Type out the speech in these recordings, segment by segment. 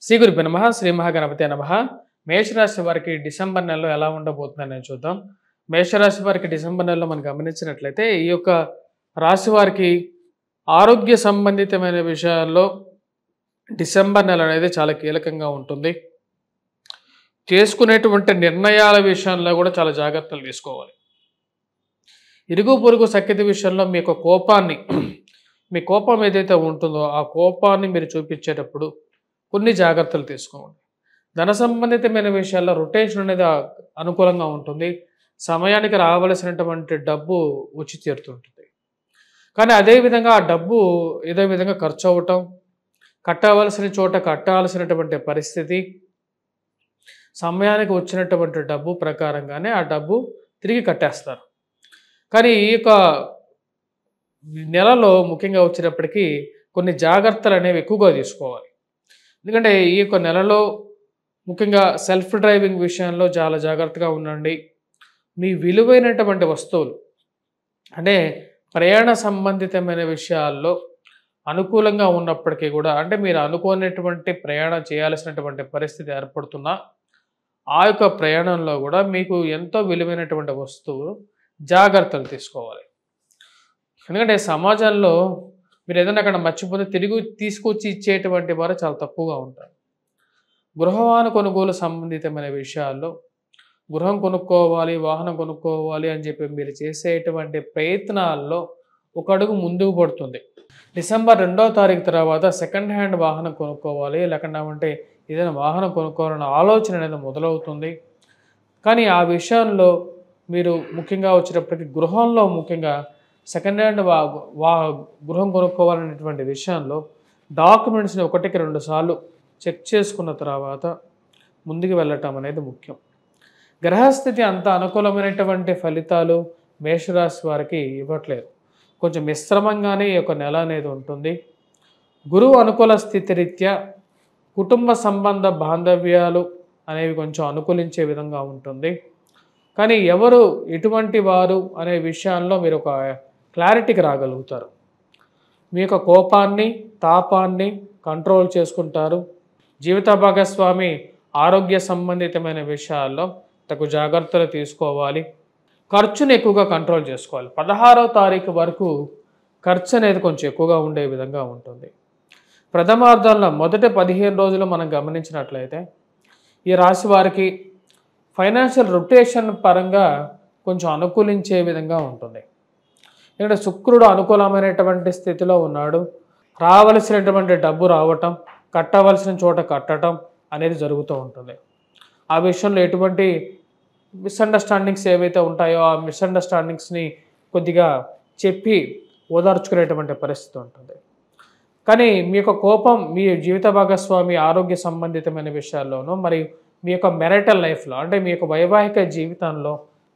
శ్రీ గురుభ్యో నమః శ్రీ మహాగణపతే నమః. మేషరాశి వారికి డిసెంబర్ నెలలో ఎలా ఉండబోతుందని చూద్దాం. మేషరాశి వారికి డిసెంబర్ నెలలో మనం గమనించినట్లయితే ఈ యొక్క రాశి వారికి ఆరోగ్య సంబంధితమైన విషయాల్లో డిసెంబర్ నెల అనేది చాలా కీలకంగా ఉంటుంది. చేసుకునేటువంటి నిర్ణయాల విషయంలో కూడా చాలా జాగ్రత్తలు తీసుకోవాలి. ఇరుగు పొరుగు సఖ్యత విషయంలో మీ యొక్క కోపాన్ని మీ కోపం ఏదైతే ఉంటుందో ఆ కోపాన్ని మీరు చూపించేటప్పుడు కొన్ని జాగ్రత్తలు తీసుకోండి. ధన సంబంధితమైన విషయాల్లో రొటేషన్ అనేది అనుకూలంగా ఉంటుంది. సమయానికి రావలసినటువంటి డబ్బు వచ్చి తీరుతుంటుంది. కానీ అదేవిధంగా ఆ డబ్బు ఏదో విధంగా ఖర్చు అవ్వటం, కట్టవలసిన చోట కట్టాల్సినటువంటి పరిస్థితి, సమయానికి వచ్చినటువంటి డబ్బు ప్రకారంగానే ఆ డబ్బు తిరిగి కట్టేస్తారు. కానీ ఈ యొక్క నెలలో ముఖ్యంగా వచ్చేటప్పటికీ కొన్ని జాగ్రత్తలు అనేవి ఎక్కువగా తీసుకోవాలి. ఎందుకంటే ఈ యొక్క నెలలో ముఖ్యంగా సెల్ఫ్ డ్రైవింగ్ విషయంలో చాలా జాగ్రత్తగా ఉండండి. మీ విలువైనటువంటి వస్తువులు అంటే ప్రయాణ సంబంధితమైన విషయాల్లో అనుకూలంగా ఉన్నప్పటికీ కూడా అంటే మీరు అనుకోనటువంటి ప్రయాణం చేయాల్సినటువంటి పరిస్థితి ఏర్పడుతున్నా ఆ యొక్క ప్రయాణంలో కూడా మీకు ఎంతో విలువైనటువంటి వస్తువు జాగ్రత్తలు తీసుకోవాలి. ఎందుకంటే సమాజంలో మీరు ఏదైనా అక్కడ మర్చిపోతే తిరిగి తీసుకొచ్చి ఇచ్చేటువంటి వారు చాలా తక్కువగా ఉంటారు. గృహవాహన కొనుగోలు సంబంధితమైన విషయాల్లో గృహం కొనుక్కోవాలి, వాహనం కొనుక్కోవాలి అని చెప్పి మీరు చేసేటువంటి ప్రయత్నాల్లో ఒక అడుగు ముందుకు పడుతుంది. డిసెంబర్ 2వ తారీఖు తర్వాత సెకండ్ హ్యాండ్ వాహనం కొనుక్కోవాలి, లేకుండా ఏదైనా వాహనం కొనుక్కోవాలన్న ఆలోచన అనేది మొదలవుతుంది. కానీ ఆ విషయంలో మీరు ముఖ్యంగా వచ్చేటప్పటికి గృహంలో ముఖ్యంగా సెకండ్ హ్యాండ్ గృహం కొనుక్కోవాలనేటువంటి విషయంలో డాక్యుమెంట్స్ని 1కి 2 సార్లు చెక్ చేసుకున్న తర్వాత ముందుకు వెళ్ళటం అనేది ముఖ్యం. గ్రహస్థితి అంత అనుకూలమైనటువంటి ఫలితాలు మేషరాశి వారికి ఇవ్వట్లేదు. కొంచెం మిశ్రమంగానే ఈ యొక్క నెల అనేది ఉంటుంది. గురువు అనుకూల స్థితి రీత్యా కుటుంబ సంబంధ బాంధవ్యాలు అనేవి కొంచెం అనుకూలించే విధంగా ఉంటుంది. కానీ ఎవరు ఎటువంటి వారు అనే విషయాల్లో మీరు ఒక క్లారిటీకి రాగలుగుతారు. మీ యొక్క కోపాన్ని తాపాన్ని కంట్రోల్ చేసుకుంటారు. జీవిత భాగస్వామి ఆరోగ్య సంబంధితమైన విషయాల్లో తగు జాగ్రత్తలు తీసుకోవాలి. ఖర్చును ఎక్కువగా కంట్రోల్ చేసుకోవాలి. 16వ తారీఖు వరకు ఖర్చు అనేది కొంచెం ఎక్కువగా ఉండే విధంగా ఉంటుంది. ప్రథమార్థంలో మొదటి 15 రోజులు మనం గమనించినట్లయితే ఈ రాశి వారికి ఫైనాన్షియల్ రొటేషన్ పరంగా కొంచెం అనుకూలించే విధంగా ఉంటుంది. ఎందుకంటే శుక్రుడు అనుకూలమైనటువంటి స్థితిలో ఉన్నాడు. రావలసినటువంటి డబ్బు రావటం, కట్టవలసిన చోట కట్టడం అనేది జరుగుతూ ఉంటుంది. ఆ విషయంలో ఎటువంటి మిస్అండర్స్టాండింగ్స్ ఏవైతే ఉంటాయో ఆ మిస్అండర్స్టాండింగ్స్ని కొద్దిగా చెప్పి ఓదార్చుకునేటువంటి పరిస్థితి ఉంటుంది. కానీ మీ యొక్క కోపం మీ జీవిత భాగస్వామి ఆరోగ్య సంబంధితమైన విషయాల్లోనూ మరియు మీ యొక్క మెరిటల్ లైఫ్లో అంటే మీ యొక్క వైవాహిక జీవితంలో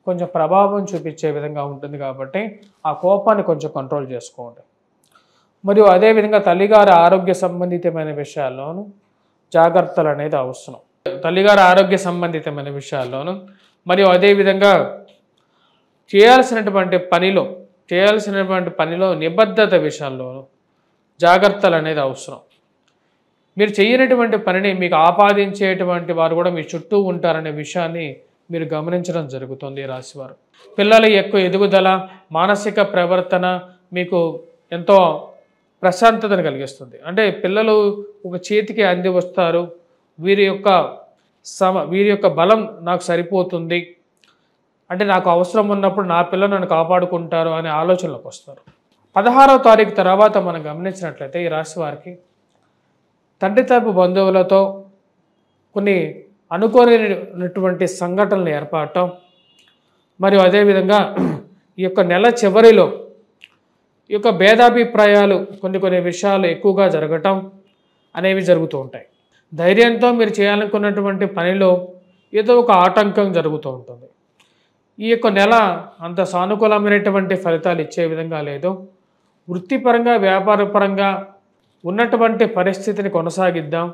కొంచెం ప్రభావం చూపించే విధంగా ఉంటుంది. కాబట్టి ఆ కోపాన్ని కొంచెం కంట్రోల్ చేసుకోండి. మరియు అదేవిధంగా తల్లిగారి ఆరోగ్య సంబంధితమైన విషయాల్లోనూ జాగ్రత్తలు అనేది అవసరం. తల్లిగారి ఆరోగ్య సంబంధితమైన విషయాల్లోనూ మరియు అదేవిధంగా చేయాల్సినటువంటి పనిలో నిబద్ధత విషయంలోనూ జాగ్రత్తలు అనేది అవసరం. మీరు చేయనటువంటి పనిని మీకు ఆపాదించేటువంటి వారు కూడా మీ చుట్టూ ఉంటారనే విషయాన్ని మీరు గమనించడం జరుగుతుంది. ఈ రాశివారు పిల్లల యొక్క ఎదుగుదల, మానసిక ప్రవర్తన మీకు ఎంతో ప్రశాంతతను కలిగిస్తుంది. అంటే పిల్లలు ఒక చేతికి అంది వస్తారు, వీరి యొక్క బలం నాకు సరిపోతుంది, అంటే నాకు అవసరం ఉన్నప్పుడు నా పిల్లలు నన్ను కాపాడుకుంటారు అనే ఆలోచనలోకి వస్తారు. 16వ తారీఖు తర్వాత మనం గమనించినట్లయితే ఈ రాశి వారికి తండ్రి తరపు బంధువులతో కొన్ని అనుకోనటువంటి సంఘటనలు ఏర్పడటం మరియు అదేవిధంగా ఈ యొక్క నెల చివరిలో ఈ యొక్క భేదాభిప్రాయాలు కొన్ని విషయాలు ఎక్కువగా జరగటం అనేవి జరుగుతూ ఉంటాయి. ధైర్యంతో మీరు చేయాలనుకున్నటువంటి పనిలో ఏదో ఒక ఆటంకం జరుగుతూ ఉంటుంది. ఈ యొక్క నెల అంత సానుకూలమైనటువంటి ఫలితాలు ఇచ్చే విధంగా లేదు. వృత్తిపరంగా వ్యాపారపరంగా ఉన్నటువంటి పరిస్థితిని కొనసాగిద్దాం,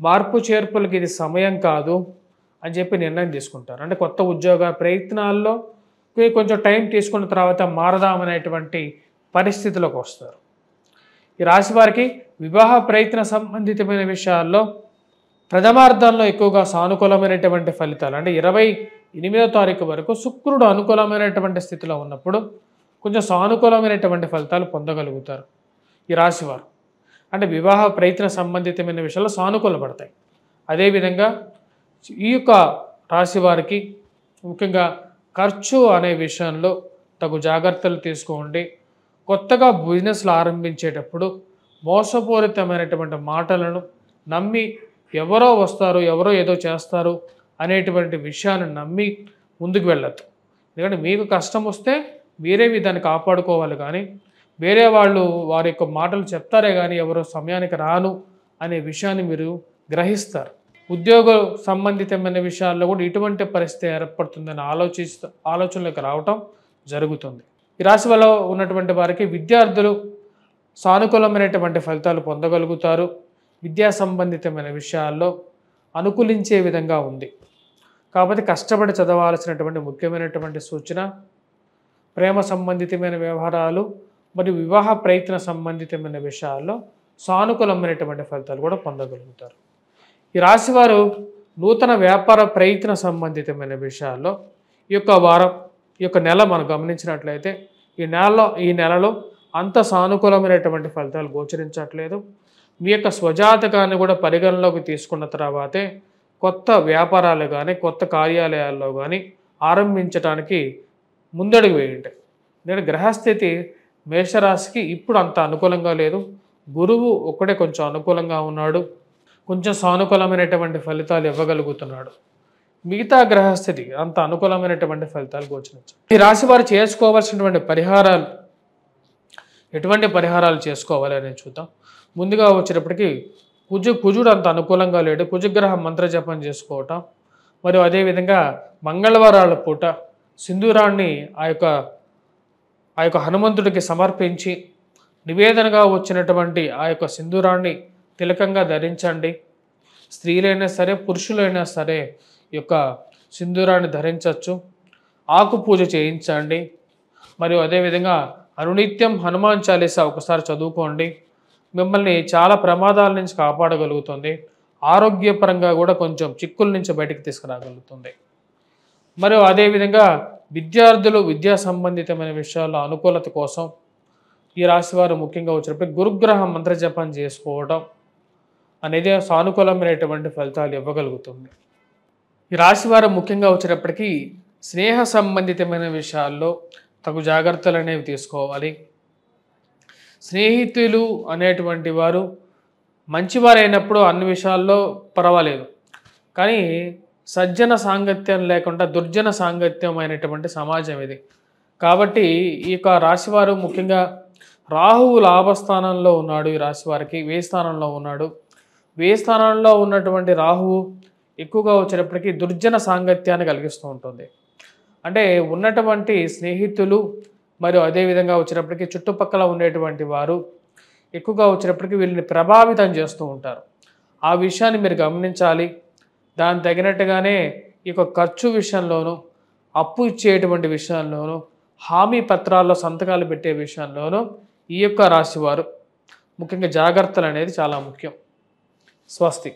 మార్పు చేర్పులకి ఇది సమయం కాదు అని చెప్పి నిర్ణయం తీసుకుంటారు. అంటే కొత్త ఉద్యోగ ప్రయత్నాల్లో కొంచెం టైం తీసుకున్న తర్వాత మారదామనేటువంటి పరిస్థితిలోకి వస్తారు. ఈ రాశి వారికి వివాహ ప్రయత్న సంబంధితమైన విషయాల్లో ప్రథమార్థంలో ఎక్కువగా సానుకూలమైనటువంటి ఫలితాలు అంటే 28వ తారీఖు వరకు శుక్రుడు అనుకూలమైనటువంటి స్థితిలో ఉన్నప్పుడు కొంచెం సానుకూలమైనటువంటి ఫలితాలు పొందగలుగుతారు ఈ రాశివారు. అంటే వివాహ ప్రయత్న సంబంధితమైన విషయాలు సానుకూలపడతాయి. అదేవిధంగా ఈ యొక్క రాశి వారికి ముఖ్యంగా ఖర్చు అనే విషయంలో తగు జాగ్రత్తలు తీసుకోండి. కొత్తగా బిజినెస్లు ఆరంభించేటప్పుడు మోసపూరితమైనటువంటి మాటలను నమ్మి ఎవరో వస్తారు, ఎవరో ఏదో చేస్తారు అనేటువంటి విషయాన్ని నమ్మి ముందుకు వెళ్ళొద్దు. ఎందుకంటే మీకు కష్టం వస్తే మీరే దాన్ని కాపాడుకోవాలి, కానీ వేరే వాళ్ళు వారి యొక్క మాటలు చెప్తారే కానీ ఎవరో సమయానికి రాను అనే విషయాన్ని మీరు గ్రహిస్తారు. ఉద్యోగ సంబంధితమైన విషయాల్లో కూడా ఇటువంటి పరిస్థితి ఏర్పడుతుందని ఆలోచనలోకి రావటం జరుగుతుంది. ఈ రాశి వల్ల ఉన్నటువంటి వారికి విద్యార్థులు సానుకూలమైనటువంటి ఫలితాలు పొందగలుగుతారు. విద్యా సంబంధితమైన విషయాల్లో అనుకూలించే విధంగా ఉంది. కాబట్టి కష్టపడి చదవాల్సినటువంటి ముఖ్యమైనటువంటి సూచన ప్రేమ సంబంధితమైన వ్యవహారాలు మరియు వివాహ ప్రయత్న సంబంధితమైన విషయాల్లో సానుకూలమైనటువంటి ఫలితాలు కూడా పొందగలుగుతారు. ఈ రాశివారు నూతన వ్యాపార ప్రయత్న సంబంధితమైన విషయాల్లో ఈ యొక్క వారం, ఈ యొక్క నెల మనం గమనించినట్లయితే ఈ నెలలో అంత సానుకూలమైనటువంటి ఫలితాలు గోచరించట్లేదు. మీ యొక్క స్వజాతకాన్ని కూడా పరిగణలోకి తీసుకున్న తర్వాతే కొత్త వ్యాపారాలు కానీ కొత్త కార్యాలయాల్లో కానీ ఆరంభించడానికి ముందడుగు వేయండి. నేను గ్రహస్థితి మేషరాశికి ఇప్పుడు అంత అనుకూలంగా లేదు. గురువు ఒక్కడే కొంచెం అనుకూలంగా ఉన్నాడు, కొంచెం సానుకూలమైనటువంటి ఫలితాలు ఇవ్వగలుగుతున్నాడు. మిగతా గ్రహస్థితి అంత అనుకూలమైనటువంటి ఫలితాలు గోచరించాయి. ఈ రాశి వారు చేసుకోవాల్సినటువంటి పరిహారాలు, ఎటువంటి పరిహారాలు చేసుకోవాలి అనేది చూద్దాం. ముందుగా వచ్చేటప్పటికి కుజుడు అంత అనుకూలంగా లేడు. కుజగ్రహం మంత్రజపం చేసుకోవటం, మరియు అదేవిధంగా మంగళవారాల పూట సింధూరాన్ని ఆ యొక్క హనుమంతుడికి సమర్పించి నివేదనగా వచ్చినటువంటి ఆ యొక్క సింధూరాన్ని తిలకంగా ధరించండి. స్త్రీలైనా సరే పురుషులైనా సరే ఈ యొక్క సింధూరాన్ని ధరించవచ్చు. ఆకు పూజ చేయించండి. మరియు అదేవిధంగా అనునిత్యం హనుమాన్ చాలీసా ఒకసారి చదువుకోండి. మిమ్మల్ని చాలా ప్రమాదాల నుంచి కాపాడగలుగుతుంది. ఆరోగ్యపరంగా కూడా కొంచెం చిక్కుల నుంచి బయటికి తీసుకురాగలుగుతుంది. మరియు అదేవిధంగా విద్యార్థులు విద్యా సంబంధితమైన విషయాల్లో అనుకూలత కోసం ఈ రాశివారు ముఖ్యంగా వచ్చినప్పుడు గురుగ్రహం మంత్రజపం చేసుకోవడం అనేది సానుకూలమైనటువంటి ఫలితాలు ఇవ్వగలుగుతుంది. ఈ రాశివారు ముఖ్యంగా వచ్చేటప్పటికీ స్నేహ సంబంధితమైన విషయాల్లో తగు జాగ్రత్తలు అనేవి తీసుకోవాలి. స్నేహితులు అనేటువంటి వారు మంచివారైనప్పుడు అన్ని విషయాల్లో పర్వాలేదు, కానీ సజ్జన సాంగత్యం లేకుండా దుర్జన సాంగత్యం అయినటువంటి సమాజం ఇది. కాబట్టి ఈ యొక్క రాశివారు ముఖ్యంగా రాహువు లాభస్థానంలో ఉన్నాడు. ఈ రాశివారికి వ్యయ స్థానంలో ఉన్నాడు. వ్యయ స్థానంలో ఉన్నటువంటి రాహువు ఎక్కువగా వచ్చేటప్పటికీ దుర్జన సాంగత్యాన్ని కలిగిస్తూ ఉంటుంది. అంటే ఉన్నటువంటి స్నేహితులు మరియు అదేవిధంగా వచ్చేటప్పటికి చుట్టుపక్కల ఉండేటువంటి వారు ఎక్కువగా వచ్చేటప్పటికి వీళ్ళని ప్రభావితం చేస్తూ ఉంటారు. ఆ విషయాన్ని మీరు గమనించాలి. దానికి తగినట్టుగానే ఈ యొక్క ఖర్చు విషయంలోనూ, అప్పు ఇచ్చేటువంటి విషయంలోనూ, హామీ పత్రాల్లో సంతకాలు పెట్టే విషయంలోనూ ఈ యొక్క రాశివారు ముఖ్యంగా జాగ్రత్తలు అనేది చాలా ముఖ్యం. స్వస్తి.